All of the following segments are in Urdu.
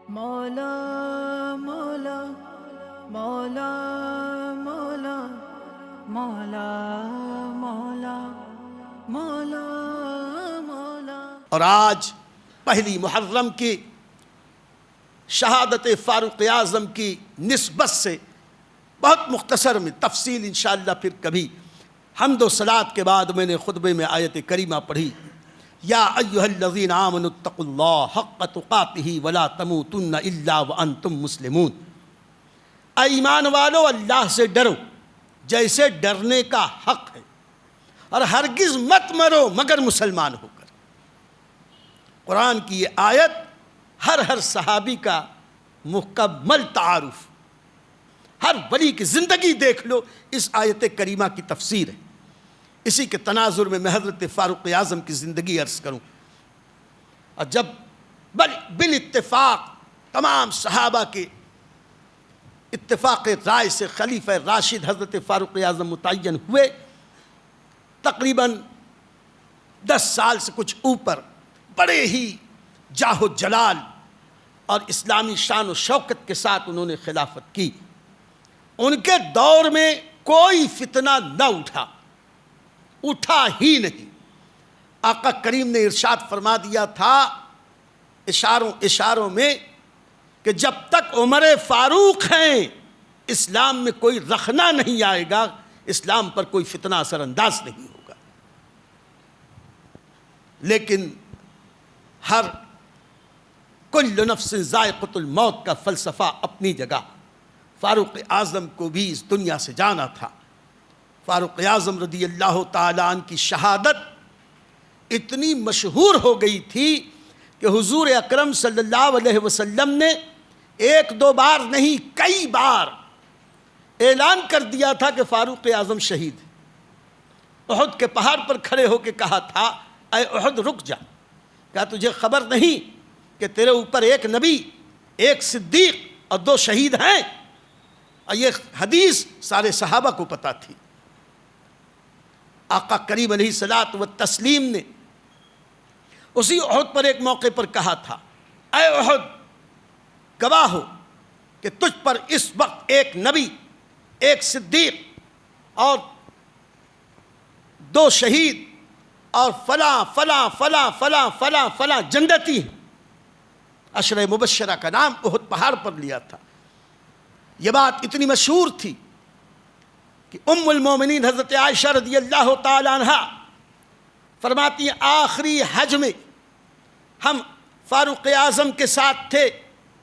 مولا مولا مولا مولا مولا مولا مولا مولا۔ اور آج پہلی محرم کی شہادت فاروق اعظم کی نسبت سے بہت مختصر میں تفصیل انشاءاللہ پھر کبھی حمد و صلات کے بعد میں نے خطبے میں آیت کریمہ پڑھی، یا ایھا الذین آمنوا اتقوا اللہ حق تقاتہ ولا تموتن الا وانتم مسلمون۔ اے ایمان والو، اللہ سے ڈرو جیسے ڈرنے کا حق ہے، اور ہرگز مت مرو مگر مسلمان ہو کر۔ قرآن کی یہ آیت ہر صحابی کا مکمل تعارف، ہر ولی کی زندگی دیکھ لو، اس آیت کریمہ کی تفسیر ہے۔ اسی کے تناظر میں حضرت فاروق اعظم کی زندگی عرض کروں، اور جب بالاتفاق تمام صحابہ کے اتفاق رائے سے خلیفہ راشد حضرت فاروق اعظم متعین ہوئے، تقریباً 10 سال سے کچھ اوپر بڑے ہی جاہ و جلال اور اسلامی شان و شوکت کے ساتھ انہوں نے خلافت کی۔ ان کے دور میں کوئی فتنہ نہ اٹھا ہی نہیں۔ آقا کریم نے ارشاد فرما دیا تھا اشاروں میں کہ جب تک عمر فاروق ہیں اسلام میں کوئی رخنہ نہیں آئے گا، اسلام پر کوئی فتنہ اثر انداز نہیں ہوگا۔ لیکن ہر کل نفس ذائقۃ الموت کا فلسفہ اپنی جگہ، فاروق اعظم کو بھی اس دنیا سے جانا تھا۔ فاروق اعظم رضی اللہ تعالیٰ عنہ کی شہادت اتنی مشہور ہو گئی تھی کہ حضور اکرم صلی اللہ علیہ وسلم نے 1-2 بار نہیں کئی بار اعلان کر دیا تھا کہ فاروق اعظم شہید ہے۔ احد کے پہاڑ پر کھڑے ہو کے کہا تھا، اے احد رک جا، کیا تجھے خبر نہیں کہ تیرے اوپر 1 نبی، 1 صدیق اور 2 شہید ہیں؟ اور یہ حدیث سارے صحابہ کو پتہ تھی۔ آقا کریم علیہ الصلاۃ والتسلیم نے اسی احد پر ایک موقع پر کہا تھا، اے احد گواہ ہو کہ تجھ پر اس وقت 1 نبی، 1 صدیق اور 2 شہید اور فلاں فلاں فلاں فلاں فلاں فلاں جنتی ہیں۔ عشرہ مبشرہ کا نام احد پہاڑ پر لیا تھا۔ یہ بات اتنی مشہور تھی کہ ام المومنین حضرت عائشہ رضی اللہ تعالی عنہ فرماتی ہیں، آخری حج میں ہم فاروق اعظم کے ساتھ تھے،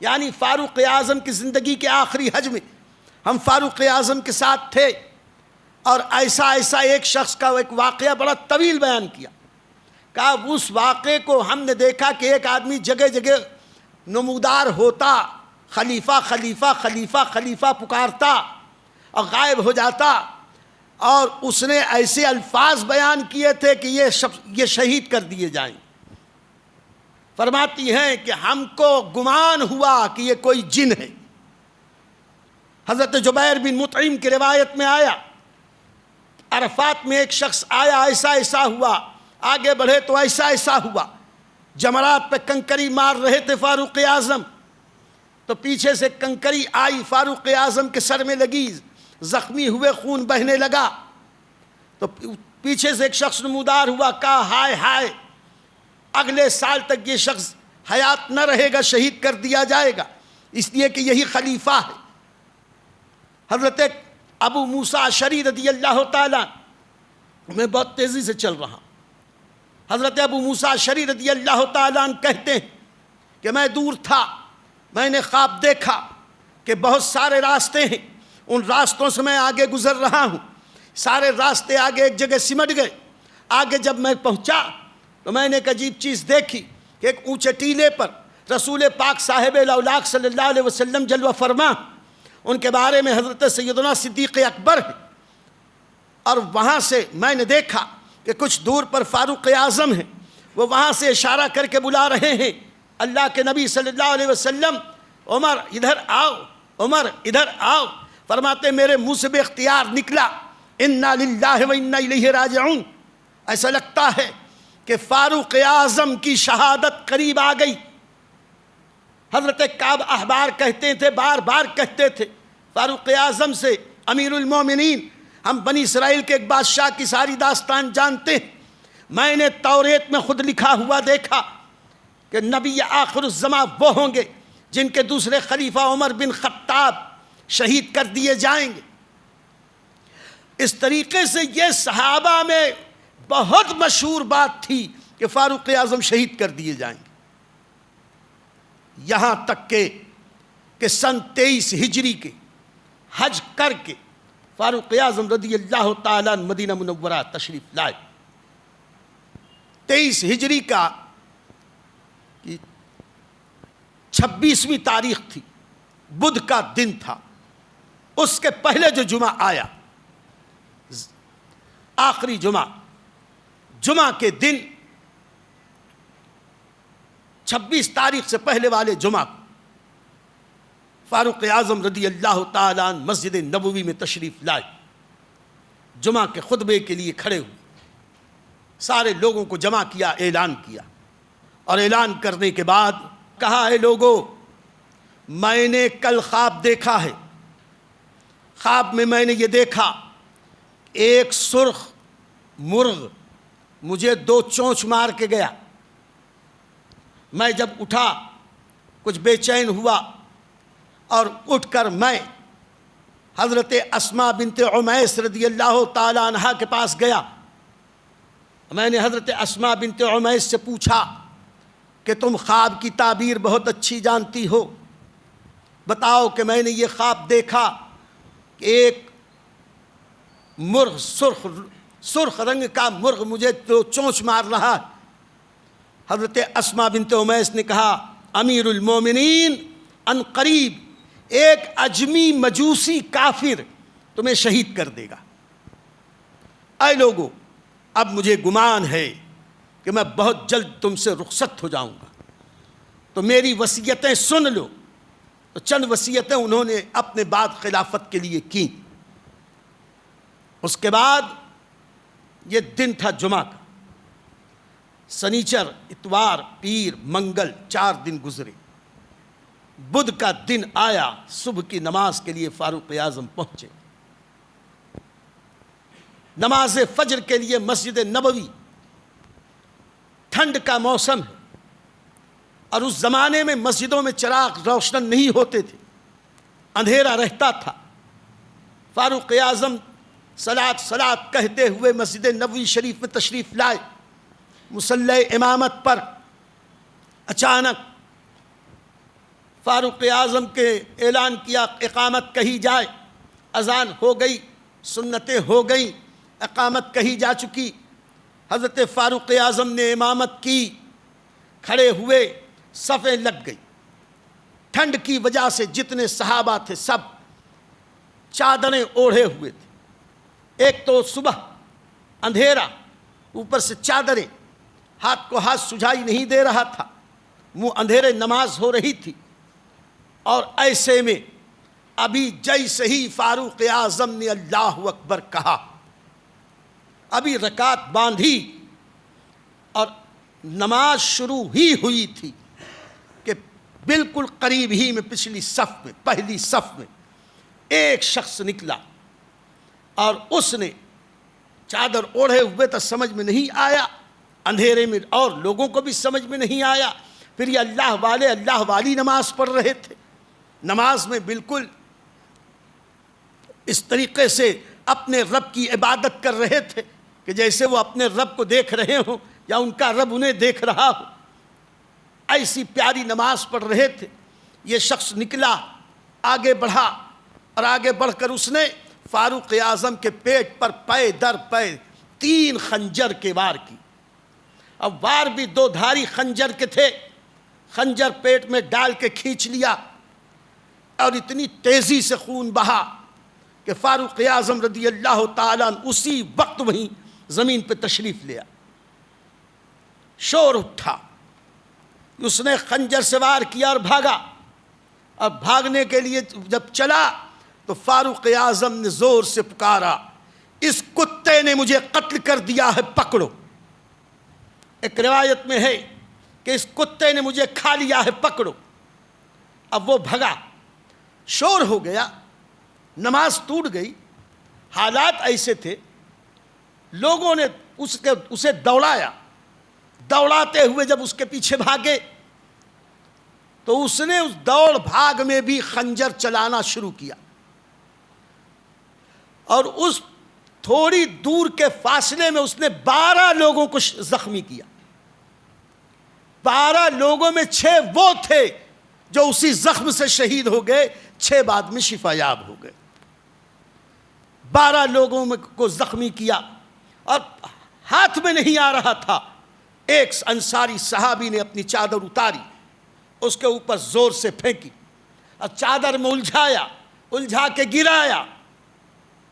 یعنی فاروق اعظم کی زندگی کے آخری حج میں ہم فاروق اعظم کے ساتھ تھے، اور ایسا ایک شخص کا ایک واقعہ بڑا طویل بیان کیا۔ کہا اس واقعے کو ہم نے دیکھا کہ ایک آدمی جگہ جگہ نمودار ہوتا، خلیفہ خلیفہ خلیفہ خلیفہ پکارتا اور غائب ہو جاتا، اور اس نے ایسے الفاظ بیان کیے تھے کہ یہ شہید کر دیے جائیں۔ فرماتی ہیں کہ ہم کو گمان ہوا کہ یہ کوئی جن ہے۔ حضرت جبیر بن مطعم کی روایت میں آیا، عرفات میں ایک شخص آیا، ایسا ہوا، آگے بڑھے تو ایسا ہوا۔ جمرات پہ کنکری مار رہے تھے فاروق اعظم، تو پیچھے سے کنکری آئی، فاروق اعظم کے سر میں لگی، زخمی ہوئے، خون بہنے لگا۔ تو پیچھے سے ایک شخص نمودار ہوا، کہا ہائے ہائے، اگلے سال تک یہ شخص حیات نہ رہے گا، شہید کر دیا جائے گا، اس لیے کہ یہی خلیفہ ہے۔ حضرت ابو موسیٰ اشعری رضی اللہ تعالیٰ، میں بہت تیزی سے چل رہا ہوں، حضرت ابو موسیٰ اشعری رضی اللہ تعالیٰ عنہ کہتے ہیں کہ میں دور تھا، میں نے خواب دیکھا کہ بہت سارے راستے ہیں، ان راستوں سے میں آگے گزر رہا ہوں، سارے راستے آگے ایک جگہ سمٹ گئے۔ آگے جب میں پہنچا تو میں نے ایک عجیب چیز دیکھی کہ ایک اونچے ٹیلے پر رسول پاک صاحب الاولاق صلی اللہ علیہ وسلم جلوہ فرما، ان کے بارے میں حضرت سیدنا صدیق اکبر ہے، اور وہاں سے میں نے دیکھا کہ کچھ دور پر فاروق اعظم ہیں، وہ وہاں سے اشارہ کر کے بلا رہے ہیں، اللہ کے نبی صلی اللہ علیہ وسلم، عمر ادھر آؤ، عمر ادھر آؤ۔ فرماتے میرے منہ سے بے اختیار نکلا، انا للہ و انا الیہ راجعون۔ ایسا لگتا ہے کہ فاروق اعظم کی شہادت قریب آ گئی۔ حضرت کعب احبار کہتے تھے، بار بار کہتے تھے فاروق اعظم سے، امیر المومنین، ہم بنی اسرائیل کے ایک بادشاہ کی ساری داستان جانتے ہیں، میں نے توریت میں خود لکھا ہوا دیکھا کہ نبی آخر الزماں وہ ہوں گے جن کے دوسرے خلیفہ عمر بن خطاب شہید کر دیے جائیں گے۔ اس طریقے سے یہ صحابہ میں بہت مشہور بات تھی کہ فاروق اعظم شہید کر دیے جائیں گے، یہاں تک کہ سن 23 ہجری کے حج کر کے فاروق اعظم رضی اللہ تعالیٰ مدینہ منورہ تشریف لائے۔ 23 ہجری کا 26ویں تاریخ تھی، بدھ کا دن تھا۔ اس کے پہلے جو جمعہ آیا، آخری جمعہ کے دن 26 تاریخ سے پہلے والے جمعہ کو فاروق اعظم رضی اللہ تعالیٰ عنہ مسجد نبوی میں تشریف لائے، جمعہ کے خطبے کے لیے کھڑے ہوئے، سارے لوگوں کو جمع کیا، اعلان کیا، اور اعلان کرنے کے بعد کہا، اے لوگو، میں نے کل خواب دیکھا ہے، خواب میں میں نے یہ دیکھا، ایک سرخ مرغ مجھے 2 چونچ مار کے گیا، میں جب اٹھا کچھ بے چین ہوا اور اٹھ کر میں حضرت اسماء بنت عمیس رضی اللہ تعالیٰ عنہا کے پاس گیا۔ میں نے حضرت اسماء بنت عمیس سے پوچھا کہ تم خواب کی تعبیر بہت اچھی جانتی ہو، بتاؤ کہ میں نے یہ خواب دیکھا کہ ایک مرغ سرخ رنگ کا مرغ مجھے 2 چونچ مار رہا ہے۔ حضرت اسماء بنت عمیس نے کہا، امیر المومنین، ان قریب ایک اجمی مجوسی کافر تمہیں شہید کر دے گا۔ اے لوگو، اب مجھے گمان ہے کہ میں بہت جلد تم سے رخصت ہو جاؤں گا، تو میری وصیتیں سن لو۔ تو چند وصیتیں انہوں نے اپنے بعد خلافت کے لیے کی۔ اس کے بعد یہ دن تھا جمعہ کا، سنیچر، اتوار، پیر، منگل، 4 دن گزرے۔ بدھ کا دن آیا، صبح کی نماز کے لیے فاروق اعظم پہنچے۔ نماز فجر کے لیے مسجد نبوی، ٹھنڈ کا موسم ہے، اور اس زمانے میں مسجدوں میں چراغ روشن نہیں ہوتے تھے، اندھیرا رہتا تھا۔ فاروق اعظم صلاۃ کہتے ہوئے مسجد نبوی شریف میں تشریف لائے۔ مصلی امامت پر اچانک فاروق اعظم کے اعلان کیا، اقامت کہی جائے، اذان ہو گئی، سنتیں ہو گئیں، اقامت کہی جا چکی۔ حضرت فاروق اعظم نے امامت کی، کھڑے ہوئے، صفیں لگ گئی۔ ٹھنڈ کی وجہ سے جتنے صحابہ تھے سب چادریں اوڑھے ہوئے تھے۔ ایک تو صبح اندھیرا، اوپر سے چادریں، ہاتھ کو ہاتھ سجھائی نہیں دے رہا تھا، منہ اندھیرے نماز ہو رہی تھی۔ اور ایسے میں ابھی جیسے ہی فاروق اعظم نے اللہ اکبر کہا، ابھی رکعت باندھی اور نماز شروع ہی ہوئی تھی کہ بالکل قریب ہی میں پچھلی صف میں، پہلی صف میں ایک شخص نکلا، اور اس نے چادر اوڑھے ہوئے تو سمجھ میں نہیں آیا، اندھیرے میں اور لوگوں کو بھی سمجھ میں نہیں آیا۔ پھر یہ اللہ والی نماز پڑھ رہے تھے، نماز میں بالکل اس طریقے سے اپنے رب کی عبادت کر رہے تھے کہ جیسے وہ اپنے رب کو دیکھ رہے ہوں یا ان کا رب انہیں دیکھ رہا ہو، ایسی پیاری نماز پڑھ رہے تھے۔ یہ شخص نکلا، آگے بڑھا، اور آگے بڑھ کر اس نے فاروق اعظم کے پیٹ پر پے در پے 3 خنجر کے وار کی۔ اب وار بھی 2 دھاری خنجر کے تھے، خنجر پیٹ میں ڈال کے کھینچ لیا، اور اتنی تیزی سے خون بہا کہ فاروق اعظم رضی اللہ تعالیٰ عنہ اسی وقت وہیں زمین پہ تشریف لیا۔ شور اٹھا، اس نے خنجر سے وار کیا اور بھاگا، اور بھاگنے کے لیے جب چلا تو فاروق اعظم نے زور سے پکارا، اس کتے نے مجھے قتل کر دیا ہے، پکڑو۔ ایک روایت میں ہے کہ اس کتے نے مجھے کھا لیا ہے، پکڑو۔ اب وہ بھگا، شور ہو گیا، نماز ٹوٹ گئی، حالات ایسے تھے، لوگوں نے اسے دوڑایا، دوڑاتے ہوئے جب اس کے پیچھے بھاگے تو اس نے اس دوڑ بھاگ میں بھی خنجر چلانا شروع کیا، اور اس تھوڑی دور کے فاصلے میں اس نے 12 لوگوں کو زخمی کیا۔ 12 لوگوں میں 6 وہ تھے جو اسی زخم سے شہید ہو گئے، 6 بعد میں شفا یاب ہو گئے۔ 12 لوگوں کو زخمی کیا، اور ہاتھ میں نہیں آ رہا تھا۔ ایک انصاری صحابی نے اپنی چادر اتاری، اس کے اوپر زور سے پھینکی اور چادر میں الجھا کے گرایا۔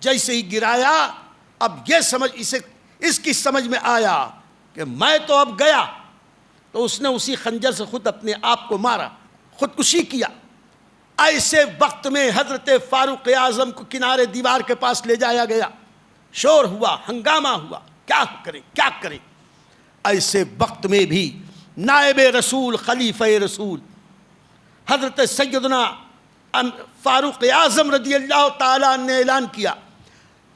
جیسے ہی گرایا، اب اس کی سمجھ میں آیا کہ میں تو اب گیا، تو اس نے اسی خنجر سے خود اپنے آپ کو مارا، خودکشی کیا۔ ایسے وقت میں حضرت فاروق اعظم کو کنارے دیوار کے پاس لے جایا گیا، شور ہوا، ہنگامہ ہوا، کیا کریں۔ ایسے وقت میں بھی نائب رسول، خلیفہ رسول حضرت سیدنا فاروق اعظم رضی اللہ تعالیٰ نے اعلان کیا،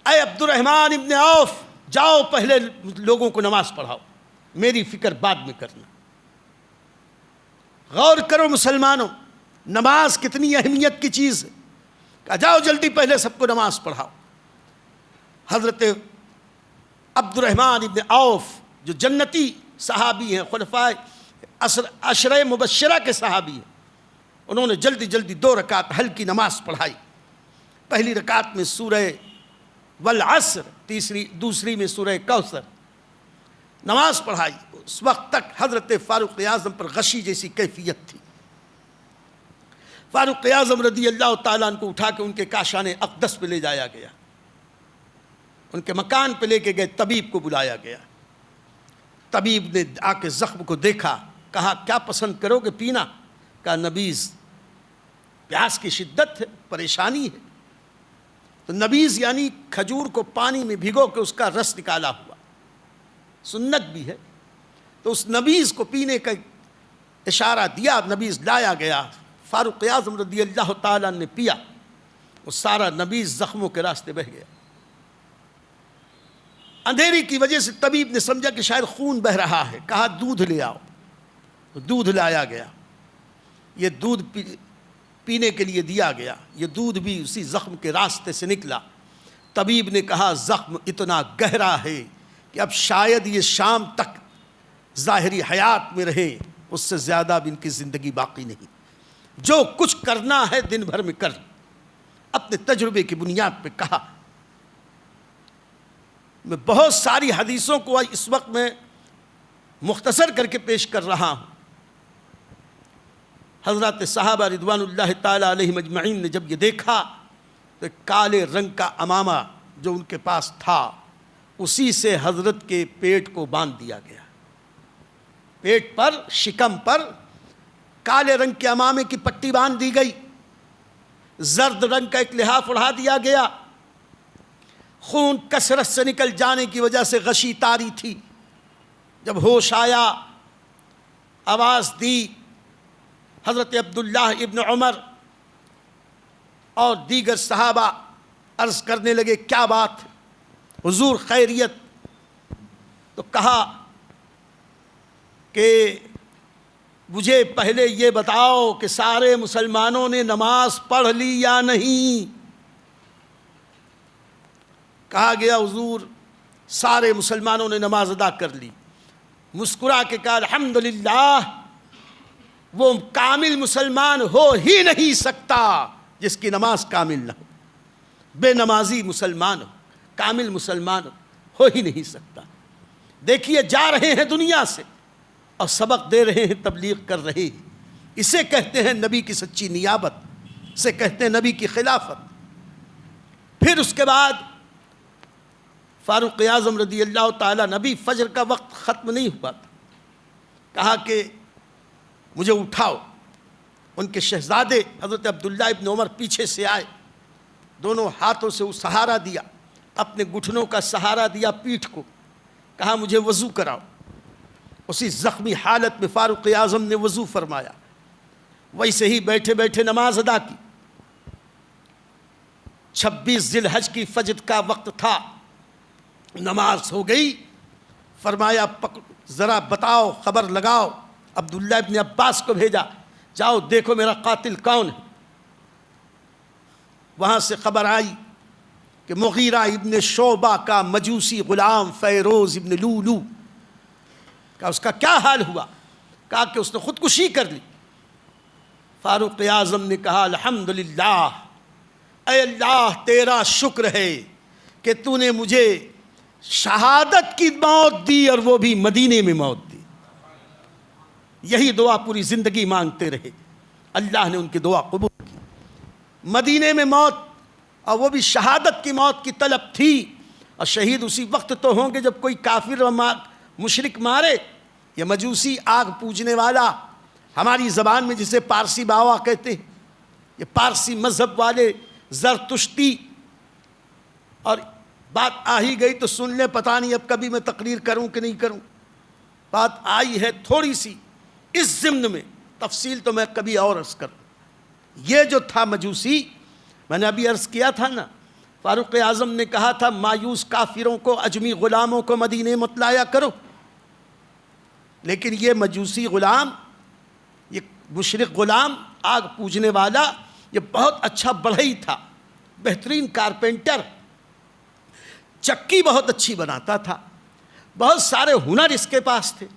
اے عبد الرحمن ابن عوف، جاؤ پہلے لوگوں کو نماز پڑھاؤ، میری فکر بعد میں کرنا۔ غور کرو مسلمانوں، نماز کتنی اہمیت کی چیز ہے۔ کہا جاؤ جلدی پہلے سب کو نماز پڑھاؤ۔ حضرت عبد الرحمن ابن عوف جو جنتی صحابی ہیں، خلفائے عشرہ مبشرہ کے صحابی ہیں، انہوں نے جلدی 2 رکعت ہلکی نماز پڑھائی۔ پہلی رکعت میں سورہ والعصر، دوسری میں سورہ کوثر نماز پڑھائی۔ اس وقت تک حضرت فاروق اعظم پر غشی جیسی کیفیت تھی۔ فاروق اعظم رضی اللہ تعالیٰ عنہ کو اٹھا کے ان کے کاشان اقدس پہ لے جایا گیا، ان کے مکان پہ لے کے گئے، طبیب کو بلایا گیا۔ طبیب نے آ کے زخم کو دیکھا، کہا کیا پسند کرو گے پینا؟ کہا نبیذ، پیاس کی شدت ہے، پریشانی ہے۔ تو نبیذ یعنی کھجور کو پانی میں بھگو کے اس کا رس نکالا ہوا، سنت بھی ہے۔ تو اس نبیذ کو پینے کا اشارہ دیا، نبیذ لایا گیا، فاروق اعظم رضی اللہ تعالیٰ نے پیا، وہ سارا نبیذ زخموں کے راستے بہہ گیا۔ اندھیری کی وجہ سے طبیب نے سمجھا کہ شاید خون بہہ رہا ہے، کہا دودھ لے آؤ، تو دودھ لایا گیا۔ یہ دودھ پینے کے لیے دیا گیا، یہ دودھ بھی اسی زخم کے راستے سے نکلا۔ طبیب نے کہا زخم اتنا گہرا ہے کہ اب شاید یہ شام تک ظاہری حیات میں رہے، اس سے زیادہ بھی ان کی زندگی باقی نہیں۔ جو کچھ کرنا ہے دن بھر میں کر۔ اپنے تجربے کی بنیاد پہ کہا۔ میں بہت ساری حدیثوں کو اس وقت میں مختصر کر کے پیش کر رہا ہوں۔ حضرات صحابہ رضوان اللہ تعالیٰ علیہم اجمعین نے جب یہ دیکھا تو کالے رنگ کا عمامہ جو ان کے پاس تھا، اسی سے حضرت کے پیٹ کو باندھ دیا گیا۔ پیٹ پر، شکم پر کالے رنگ کے عمامے کی پٹی باندھ دی گئی، زرد رنگ کا ایک لحاف اڑھا دیا گیا۔ خون کثرت سے نکل جانے کی وجہ سے غشی طاری تھی۔ جب ہوش آیا، آواز دی، حضرت عبداللہ ابن عمر اور دیگر صحابہ عرض کرنے لگے کیا بات، حضور خیریت؟ تو کہا کہ مجھے پہلے یہ بتاؤ کہ سارے مسلمانوں نے نماز پڑھ لی یا نہیں؟ کہا گیا حضور سارے مسلمانوں نے نماز ادا کر لی۔ مسکرا کے کہا الحمدللہ، وہ کامل مسلمان ہو ہی نہیں سکتا جس کی نماز کامل نہ ہو۔ بے نمازی مسلمان ہو، کامل مسلمان ہو ہی نہیں سکتا۔ دیکھیے جا رہے ہیں دنیا سے اور سبق دے رہے ہیں، تبلیغ کر رہے ہیں۔ اسے کہتے ہیں نبی کی سچی نیابت، اسے کہتے ہیں نبی کی خلافت۔ پھر اس کے بعد فاروق اعظم رضی اللہ تعالیٰ، نبی فجر کا وقت ختم نہیں ہوا تھا، کہا کہ مجھے اٹھاؤ۔ ان کے شہزادے حضرت عبداللہ ابن عمر پیچھے سے آئے، دونوں ہاتھوں سے وہ سہارا دیا، اپنے گھٹنوں کا سہارا دیا پیٹھ کو، کہا مجھے وضو کراؤ۔ اسی زخمی حالت میں فاروق اعظم نے وضو فرمایا، ویسے ہی بیٹھے بیٹھے نماز ادا کی. 26 ذی الحج کی فجر کا وقت تھا. نماز ہو گئی. فرمایا ذرا بتاؤ، خبر لگاؤ. عبداللہ ابن عباس کو بھیجا، جاؤ دیکھو میرا قاتل کون ہے. وہاں سے خبر آئی کہ مغیرہ ابن شعبہ کا مجوسی غلام فیروز ابن لولو کا اس کا کیا حال ہوا. کہا کہ اس نے خودکشی کر لی. فاروق اعظم نے کہا الحمدللہ، اے اللہ تیرا شکر ہے کہ تو نے مجھے شہادت کی موت دی اور وہ بھی مدینے میں موت دی. یہی دعا پوری زندگی مانگتے رہے. اللہ نے ان کی دعا قبول کی. مدینے میں موت، اور وہ بھی شہادت کی موت کی طلب تھی. اور شہید اسی وقت تو ہوں گے جب کوئی کافر و مشرک مارے. یہ مجوسی آگ پوجنے والا، ہماری زبان میں جسے پارسی باوا کہتے ہیں، یہ پارسی مذہب والے زرتشتی. اور بات آ ہی گئی تو سن لیں، پتہ نہیں اب کبھی میں تقریر کروں کہ نہیں کروں. بات آئی ہے تھوڑی سی اس ضمن میں، تفصیل تو میں کبھی اور عرض کروں. یہ جو تھا مجوسی، میں نے ابھی عرض کیا تھا نا، فاروق اعظم نے کہا تھا مایوس کافروں کو، اجمی غلاموں کو مدینے مت لایا کرو. لیکن یہ مجوسی غلام، یہ مشرک غلام آگ پوجنے والا، یہ بہت اچھا بڑھئی تھا، بہترین کارپینٹر، چکی بہت اچھی بناتا تھا، بہت سارے ہنر اس کے پاس تھے.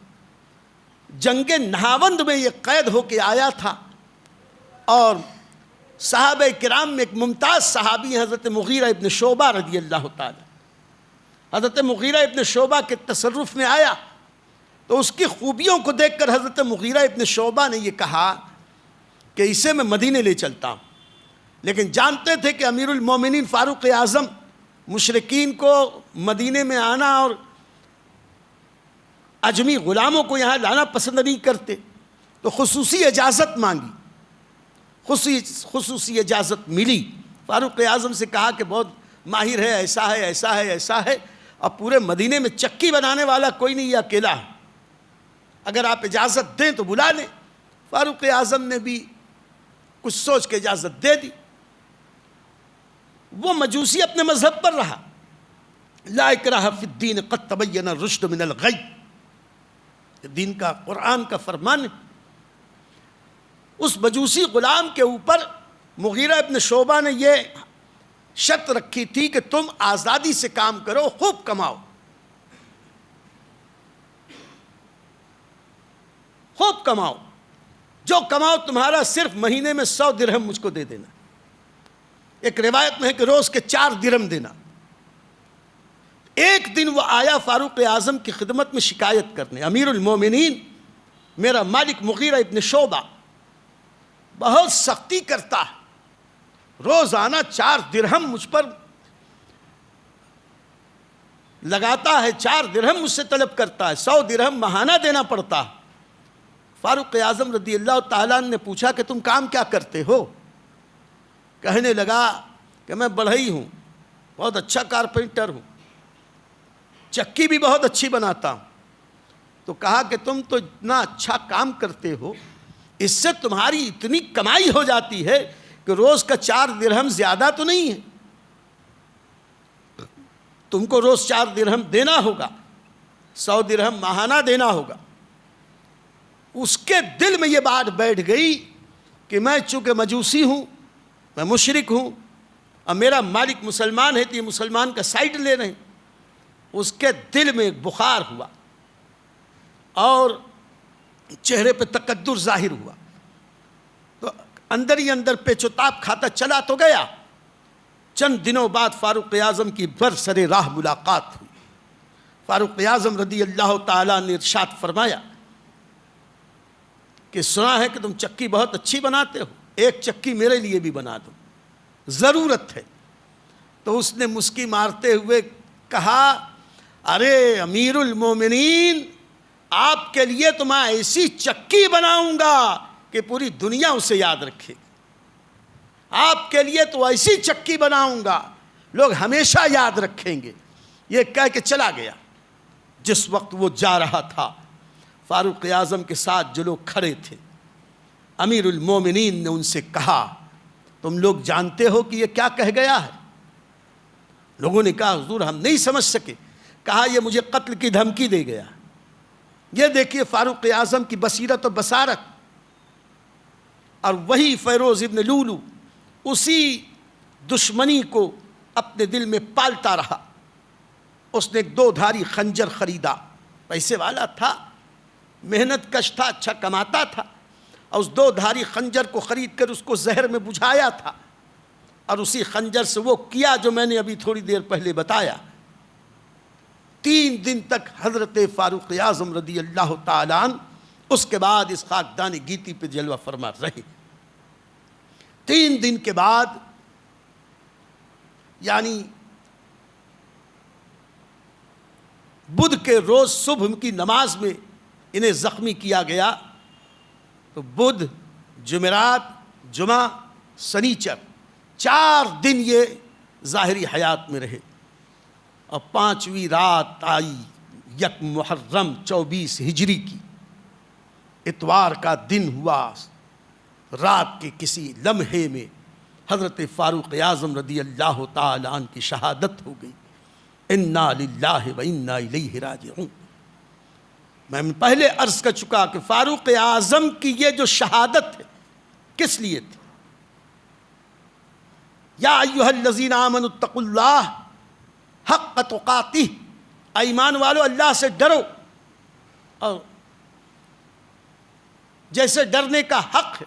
جنگ نہاوند میں یہ قید ہو کے آیا تھا. اور صحابہ کرام میں ایک ممتاز صحابی حضرت مغیرہ ابن شعبہ رضی اللہ تعالی. حضرت مغیرہ ابن شعبہ کے تصرف میں آیا تو اس کی خوبیوں کو دیکھ کر حضرت مغیرہ ابن شعبہ نے یہ کہا کہ اسے میں مدینے لے چلتا ہوں. لیکن جانتے تھے کہ امیر المومنین فاروق اعظم مشرکین کو مدینے میں آنا اور اجمی غلاموں کو یہاں لانا پسند نہیں کرتے. تو خصوصی اجازت مانگی، خصوصی اجازت ملی. فاروق اعظم سے کہا کہ بہت ماہر ہے، ایسا ہے ایسا ہے ایسا ہے، اب پورے مدینے میں چکی بنانے والا کوئی نہیں، یہ اکیلا ہے، اگر آپ اجازت دیں تو بلا لیں. فاروق اعظم نے بھی کچھ سوچ کے اجازت دے دی. وہ مجوسی اپنے مذہب پر رہا. لا اکراہ فی الدین قد تبین الرشد من الغی، دین کا، قرآن کا فرمان ہے. اس مجوسی غلام کے اوپر مغیرہ ابن شعبہ نے یہ شرط رکھی تھی کہ تم آزادی سے کام کرو، خوب کماؤ، خوب کماؤ، جو کماؤ تمہارا صرف مہینے میں 100 درہم مجھ کو دے دینا. ایک روایت میں ہے کہ روز کے 4 درہم دینا. ایک دن وہ آیا فاروق اعظم کی خدمت میں شکایت کرنے، امیر المومنین میرا مالک مغیرہ ابن شعبہ بہت سختی کرتا ہے، روزانہ 4 درہم مجھ پر لگاتا ہے، 4 درہم مجھ سے طلب کرتا ہے، 100 درہم ماہانہ دینا پڑتا ہے. فاروق اعظم رضی اللہ تعالیٰ نے پوچھا کہ تم کام کیا کرتے ہو؟ کہنے لگا کہ میں بڑھئی ہوں، بہت اچھا کارپینٹر ہوں، چکی بھی بہت اچھی بناتا ہوں. تو کہا کہ تم تو اتنا اچھا کام کرتے ہو، اس سے تمہاری اتنی کمائی ہو جاتی ہے کہ روز کا 4 درہم زیادہ تو نہیں ہے، تم کو روز 4 درہم دینا ہوگا، 100 درہم ماہانہ دینا ہوگا. اس کے دل میں یہ بات بیٹھ گئی کہ میں چونکہ مجوسی ہوں، میں مشرک ہوں، اور میرا مالک مسلمان ہے تو یہ مسلمان کا سائڈ لے رہے ہیں. اس کے دل میں ایک بخار ہوا اور چہرے پہ تقدر ظاہر ہوا. تو اندر ہی اندر پیچ و تاب کھاتا چلا تو گیا. چند دنوں بعد فاروق اعظم کی برسر راہ ملاقات ہوئی. فاروق اعظم رضی اللہ تعالیٰ نے ارشاد فرمایا کہ سنا ہے کہ تم چکی بہت اچھی بناتے ہو، ایک چکی میرے لیے بھی بنا دو، ضرورت ہے. تو اس نے مسکی مارتے ہوئے کہا ارے امیر المومنین، آپ کے لیے تو میں ایسی چکی بناؤں گا کہ پوری دنیا اسے یاد رکھے گی. آپ کے لیے تو ایسی چکی بناؤں گا لوگ ہمیشہ یاد رکھیں گے. یہ کہہ کے چلا گیا. جس وقت وہ جا رہا تھا، فاروق اعظم کے ساتھ جو لوگ کھڑے تھے امیر المومنین نے ان سے کہا تم لوگ جانتے ہو کہ یہ کیا کہہ گیا ہے؟ لوگوں نے کہا حضور ہم نہیں سمجھ سکے. کہا یہ مجھے قتل کی دھمکی دے گیا. یہ دیکھیے فاروق اعظم کی بصیرت و بصارت. اور وہی فیروز ابن لولو اسی دشمنی کو اپنے دل میں پالتا رہا. اس نے ایک 2 دھاری خنجر خریدا. پیسے والا تھا, محنت کش تھا, اچھا کماتا تھا, اور اس 2 دھاری خنجر کو خرید کر اس کو زہر میں بجھایا تھا, اور اسی خنجر سے وہ کیا جو میں نے ابھی تھوڑی دیر پہلے بتایا. 3 دن تک حضرت فاروق اعظم رضی اللہ تعالیٰ عنہ اس کے بعد اس خاکدان گیتی پہ جلوہ فرما رہے. 3 دن کے بعد یعنی بدھ کے روز صبح کی نماز میں انہیں زخمی کیا گیا. تو بدھ, جمعرات, جمعہ, سنیچر 4 دن یہ ظاہری حیات میں رہے. اور 5ویں رات آئی 1 محرم 24 ہجری کی. اتوار کا دن ہوا. رات کے کسی لمحے میں حضرت فاروق اعظم رضی اللہ تعالیٰ عنہ کی شہادت ہو گئی. انا للہ و انا الیہ راجعون. میں پہلے عرض کر چکا کہ فاروق اعظم کی یہ جو شہادت ہے کس لیے تھی؟ یا ایھا الذین آمنوا اتقوا اللہ حق تقاتہ. ایمان والو اللہ سے ڈرو, اور جیسے ڈرنے کا حق ہے.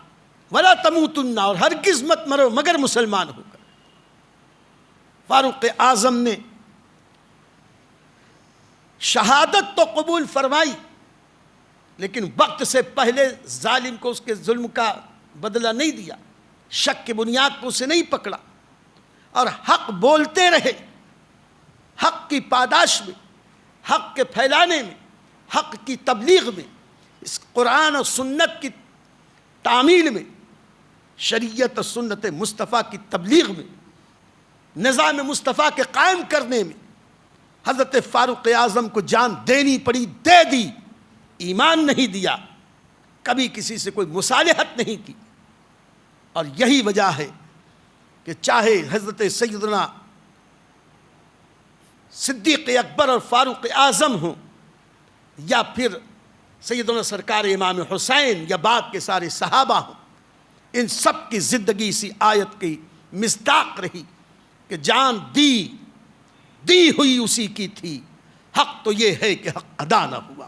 ولا تموتن, اور ہرگز مت مرو مگر مسلمان ہو کر. فاروق اعظم نے شہادت تو قبول فرمائی, لیکن وقت سے پہلے ظالم کو اس کے ظلم کا بدلہ نہیں دیا. شک کی بنیاد پر اسے نہیں پکڑا, اور حق بولتے رہے. حق کی پاداش میں, حق کے پھیلانے میں, حق کی تبلیغ میں, اس قرآن اور سنت کی تعمیل میں, شریعت اور سنت مصطفیٰ کی تبلیغ میں, نظام مصطفیٰ کے قائم کرنے میں حضرت فاروق اعظم کو جان دینی پڑی, دے دی. ایمان نہیں دیا, کبھی کسی سے کوئی مصالحت نہیں کی. اور یہی وجہ ہے کہ چاہے حضرت سیدنا صدیق اکبر اور فاروق اعظم ہوں, یا پھر سیدنا سرکار امام حسین, یا بعد کے سارے صحابہ ہوں, ان سب کی زندگی اسی آیت کی مصداق رہی کہ جان دی ہوئی اسی کی تھی. حق تو یہ ہے کہ حق ادا نہ ہوا.